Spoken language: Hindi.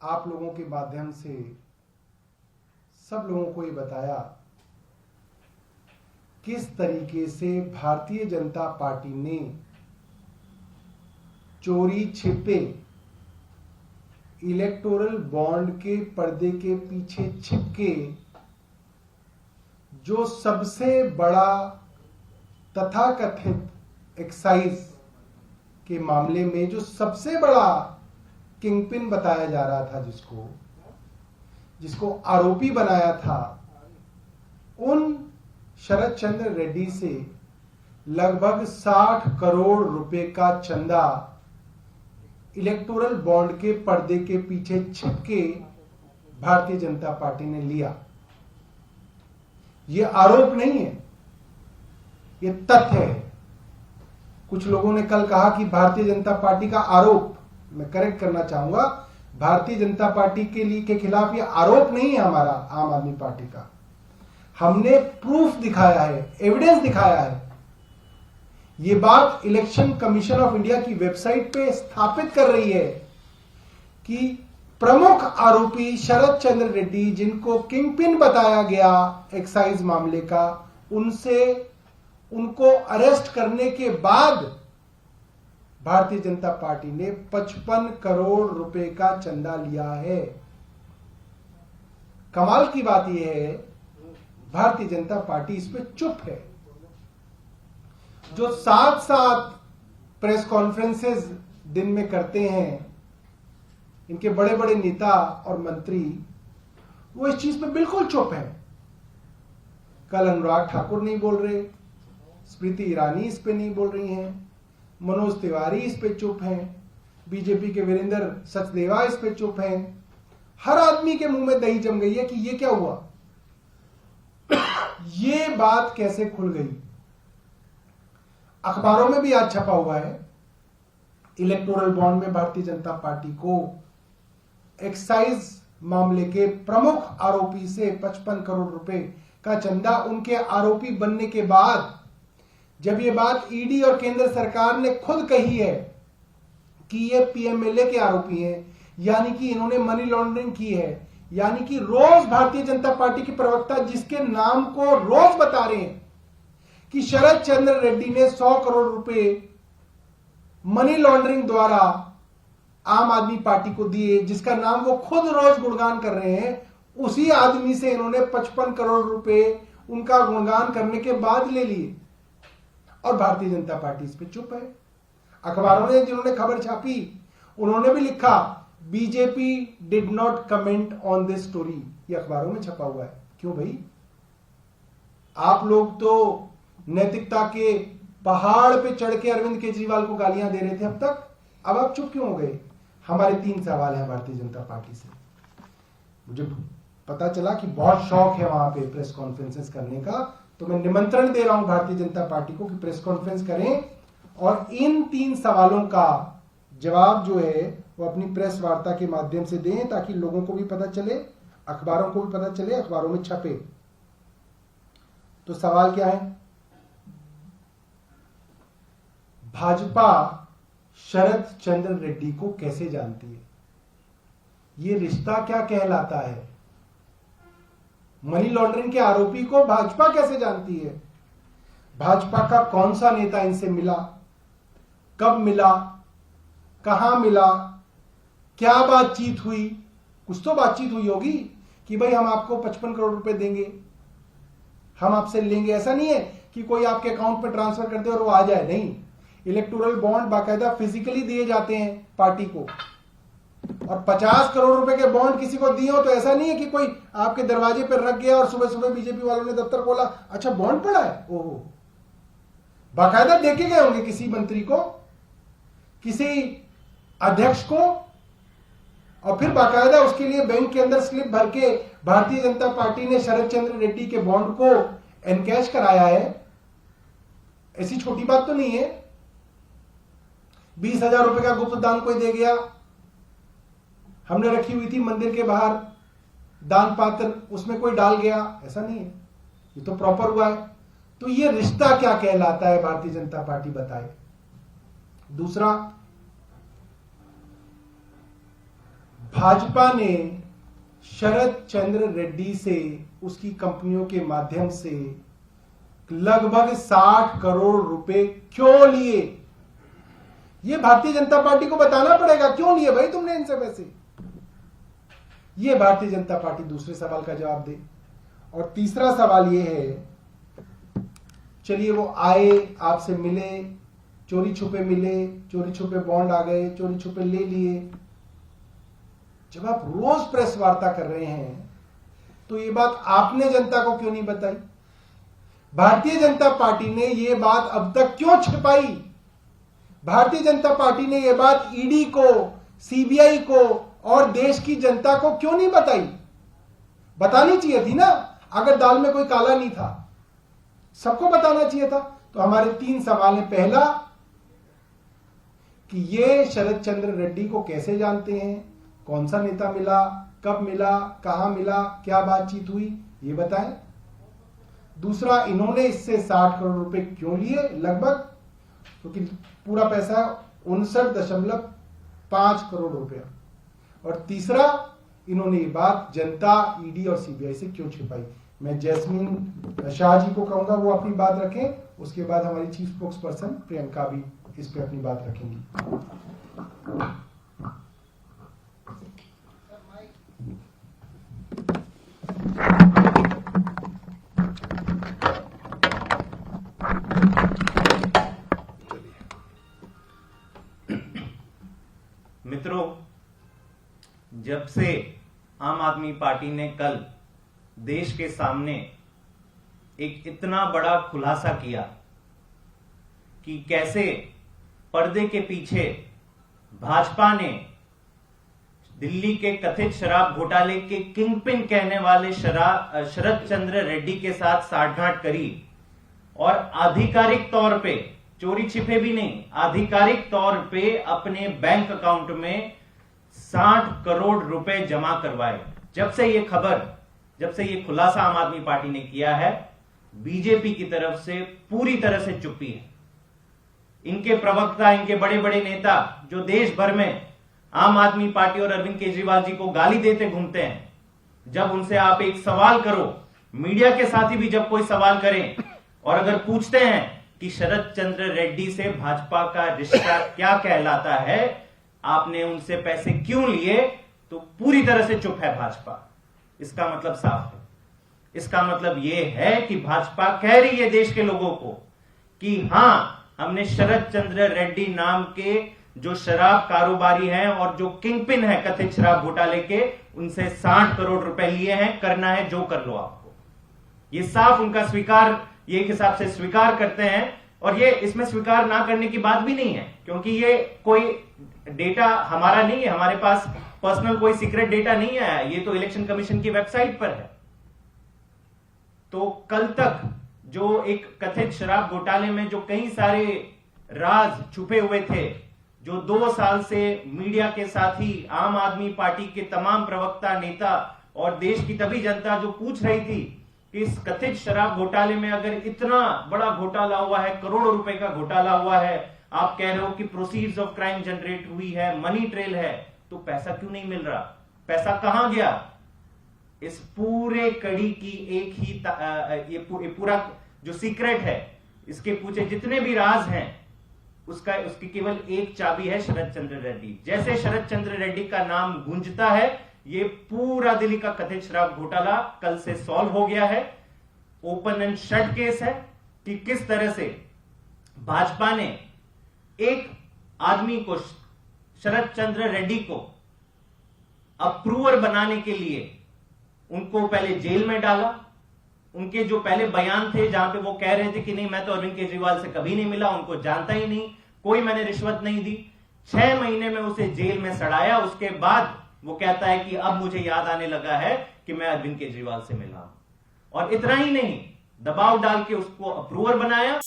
आप लोगों के माध्यम से सब लोगों को ये बताया किस तरीके से भारतीय जनता पार्टी ने चोरी छिपे इलेक्टोरल बॉन्ड के पर्दे के पीछे छिपके जो सबसे बड़ा तथाकथित एक्साइज के मामले में जो सबसे बड़ा किंगपिन बताया जा रहा था, जिसको आरोपी बनाया था, उन शरद चंद्र रेड्डी से लगभग 60 करोड़ रुपए का चंदा इलेक्टोरल बॉन्ड के पर्दे के पीछे छिपके भारतीय जनता पार्टी ने लिया। यह आरोप नहीं है, यह तथ्य है। कुछ लोगों ने कल कहा कि भारतीय जनता पार्टी का आरोप, मैं करेक्ट करना चाहूंगा, भारतीय जनता पार्टी के खिलाफ यह आरोप नहीं है हमारा, आम आदमी पार्टी का। हमने प्रूफ दिखाया है, एविडेंस दिखाया है। यह बात इलेक्शन कमीशन ऑफ इंडिया की वेबसाइट पे स्थापित कर रही है कि प्रमुख आरोपी शरद चंद्र रेड्डी, जिनको किंगपिन बताया गया एक्साइज मामले का, उनको अरेस्ट करने के बाद भारतीय जनता पार्टी ने 55 करोड़ रुपए का चंदा लिया है। कमाल की बात यह है, भारतीय जनता पार्टी इस पे चुप है। जो 7-7 प्रेस कॉन्फ्रेंसेस दिन में करते हैं इनके बड़े बड़े नेता और मंत्री, वो इस चीज पे बिल्कुल चुप है। कल अनुराग ठाकुर नहीं बोल रहे, स्मृति ईरानी इस पे नहीं बोल रही हैं, मनोज तिवारी इस पे चुप हैं, बीजेपी के वीरेंद्र सचदेवा इस पे चुप हैं। हर आदमी के मुंह में दही जम गई है कि ये क्या हुआ, ये बात कैसे खुल गई। अखबारों में भी आज छपा हुआ है, इलेक्टोरल बॉन्ड में भारतीय जनता पार्टी को एक्साइज मामले के प्रमुख आरोपी से 55 करोड़ रुपए का चंदा, उनके आरोपी बनने के बाद, जब ये बात ईडी और केंद्र सरकार ने खुद कही है कि ये पीएमएलए के आरोपी हैं, यानी कि इन्होंने मनी लॉन्ड्रिंग की है, यानी कि रोज भारतीय जनता पार्टी के प्रवक्ता जिसके नाम को रोज बता रहे हैं कि शरद चंद्र रेड्डी ने 100 करोड़ रुपए मनी लॉन्ड्रिंग द्वारा आम आदमी पार्टी को दिए, जिसका नाम वो खुद रोज गुणगान कर रहे हैं, उसी आदमी से इन्होंने 55 करोड़ रुपए उनका गुणगान करने के बाद ले लिए। और भारतीय जनता पार्टी इस पे चुप है। अखबारों ने जिन्होंने खबर छापी उन्होंने भी लिखा, BJP did not comment on this story. ये अखबारों में छपा हुआ है। क्यों भाई, आप लोग तो नैतिकता के पहाड़ पे चढ़ के अरविंद केजरीवाल को गालियां दे रहे थे अब तक, अब आप चुप क्यों हो गए? हमारे 3 सवाल हैं भारतीय जनता पार्टी से। मुझे पता चला कि बहुत शौक है वहां पे प्रेस कॉन्फ्रेंसेस करने का, तो मैं निमंत्रण दे रहा हूं भारतीय जनता पार्टी को कि प्रेस कॉन्फ्रेंस करें और इन 3 सवालों का जवाब जो है वो अपनी प्रेस वार्ता के माध्यम से दें, ताकि लोगों को भी पता चले, अखबारों को भी पता चले, अखबारों में छपे। तो सवाल क्या है? भाजपा शरद चंद्र रेड्डी को कैसे जानती है? ये रिश्ता क्या कहलाता है? मनी लॉन्ड्रिंग के आरोपी को भाजपा कैसे जानती है? भाजपा का कौन सा नेता इनसे मिला, कब मिला, कहां मिला, क्या बातचीत हुई? कुछ तो बातचीत हुई होगी कि भाई हम आपको 55 करोड़ रुपए देंगे, हम आपसे लेंगे। ऐसा नहीं है कि कोई आपके अकाउंट पे ट्रांसफर कर दे और वो आ जाए, नहीं। इलेक्टोरल बॉन्ड बाकायदा फिजिकली दिए जाते हैं पार्टी को, और 50 करोड़ रुपए के बॉन्ड किसी को दिए हो तो ऐसा नहीं है कि कोई आपके दरवाजे पर रख गया और सुबह सुबह बीजेपी वालों ने दफ्तर खोला, अच्छा बॉन्ड पड़ा है, ओहो। बाकायदा देके गए होंगे किसी मंत्री को, किसी अध्यक्ष को, और फिर बाकायदा उसके लिए बैंक के अंदर स्लिप भर के भारतीय जनता पार्टी ने शरद चंद्र रेड्डी के बॉन्ड को एनकैश कराया है। ऐसी छोटी बात तो नहीं है। 20,000 रुपए का गुप्त दान कोई दे गया, हमने रखी हुई थी मंदिर के बाहर दान पात्र, उसमें कोई डाल गया, ऐसा नहीं है। ये तो प्रॉपर हुआ है। तो ये रिश्ता क्या कहलाता है, भारतीय जनता पार्टी बताए। दूसरा, भाजपा ने शरद चंद्र रेड्डी से उसकी कंपनियों के माध्यम से लगभग 60 करोड़ रुपए क्यों लिए? ये भारतीय जनता पार्टी को बताना पड़ेगा, क्यों लिए भाई तुमने इनसे पैसे? ये भारतीय जनता पार्टी दूसरे सवाल का जवाब दे। और तीसरा सवाल ये है, चलिए वो आए, आपसे मिले, चोरी छुपे मिले, चोरी छुपे बॉन्ड आ गए, चोरी छुपे ले लिए। जब आप रोज प्रेस वार्ता कर रहे हैं तो ये बात आपने जनता को क्यों नहीं बताई? भारतीय जनता पार्टी ने ये बात अब तक क्यों छिपाई? भारतीय जनता पार्टी ने ये बात ईडी को, सीबीआई को और देश की जनता को क्यों नहीं बताई? बतानी चाहिए थी ना, अगर दाल में कोई काला नहीं था, सबको बताना चाहिए था। तो हमारे 3 सवाल हैं। पहला, कि ये शरद चंद्र रेड्डी को कैसे जानते हैं, कौन सा नेता मिला, कब मिला, कहां मिला, क्या बातचीत हुई, ये बताएं। दूसरा, इन्होंने इससे 60 करोड़ रुपए क्यों लिए लगभग? क्योंकि पूरा पैसा 59.5 करोड़ रुपया। और तीसरा, इन्होंने ये बात जनता, ईडी और सीबीआई से क्यों छिपाई? मैं जैस्मीन शाह जी को कहूंगा वो अपनी बात रखें, उसके बाद हमारी चीफ स्पोक्स पर्सन प्रियंका भी इस पे अपनी बात रखेंगी। मित्रों, जब से आम आदमी पार्टी ने कल देश के सामने एक इतना बड़ा खुलासा किया कि कैसे पर्दे के पीछे भाजपा ने दिल्ली के कथित शराब घोटाले के किंगपिन कहने वाले शरद चंद्र रेड्डी के साथ साठगांठ करी और आधिकारिक तौर पे, चोरी छिपे भी नहीं, आधिकारिक तौर पे अपने बैंक अकाउंट में 60 करोड़ रुपए जमा करवाए। जब से ये खुलासा आम आदमी पार्टी ने किया है, बीजेपी की तरफ से पूरी तरह से चुप्पी है। इनके प्रवक्ता, इनके बड़े बड़े नेता जो देश भर में आम आदमी पार्टी और अरविंद केजरीवाल जी को गाली देते घूमते हैं, जब उनसे आप एक सवाल करो, मीडिया के साथी भी जब कोई सवाल करें और अगर पूछते हैं कि शरद चंद्र रेड्डी से भाजपा का रिश्ता क्या कहलाता है, आपने उनसे पैसे क्यों लिए, तो पूरी तरह से चुप है भाजपा। इसका मतलब साफ है। इसका मतलब यह है कि भाजपा कह रही है देश के लोगों को कि हां, हमने शरद चंद्र रेड्डी नाम के जो शराब कारोबारी हैं और जो किंगपिन है कथित शराब घोटाले के, उनसे 60 करोड़ रुपए लिए हैं, करना है जो कर लो आपको। ये साफ उनका स्वीकार, ये एक हिसाब से स्वीकार करते हैं। और ये इसमें स्वीकार ना करने की बात भी नहीं है, क्योंकि ये कोई डेटा हमारा नहीं है, हमारे पास पर्सनल कोई सीक्रेट डेटा नहीं आया, ये तो इलेक्शन कमीशन की वेबसाइट पर है। तो कल तक जो एक कथित शराब घोटाले में जो कई सारे राज छुपे हुए थे, जो 2 साल से मीडिया के साथ ही आम आदमी पार्टी के तमाम प्रवक्ता, नेता और देश की तभी जनता जो पूछ रही थी कि इस कथित शराब घोटाले में अगर इतना बड़ा घोटाला हुआ है, करोड़ों रुपए का घोटाला हुआ है, आप कह रहे हो कि प्रोसीड्स ऑफ क्राइम जनरेट हुई है, मनी ट्रेल है, तो पैसा क्यों नहीं मिल रहा? पैसा कहां गया? इस पूरे कड़ी की एक ही ये पूरा जो सीक्रेट है, इसके पूछे जितने भी राज हैं, उसकी केवल एक चाबी है, शरद चंद्र रेड्डी। जैसे शरद चंद्र रेड्डी का नाम गूंजता है, ये पूरा दिल्ली का कथित शराब घोटाला कल से सॉल्व हो गया है। ओपन एंड शट केस है कि किस तरह से भाजपा ने एक आदमी को, शरद चंद्र रेड्डी को अप्रूवर बनाने के लिए उनको पहले जेल में डाला। उनके जो पहले बयान थे जहां पे वो कह रहे थे कि नहीं, मैं तो अरविंद केजरीवाल से कभी नहीं मिला, उनको जानता ही नहीं, कोई मैंने रिश्वत नहीं दी, 6 महीने में उसे जेल में सड़ाया। उसके बाद वो कहता है कि अब मुझे याद आने लगा है कि मैं अरविंद केजरीवाल से मिला। और इतना ही नहीं, दबाव डाल के उसको अप्रूवर बनाया।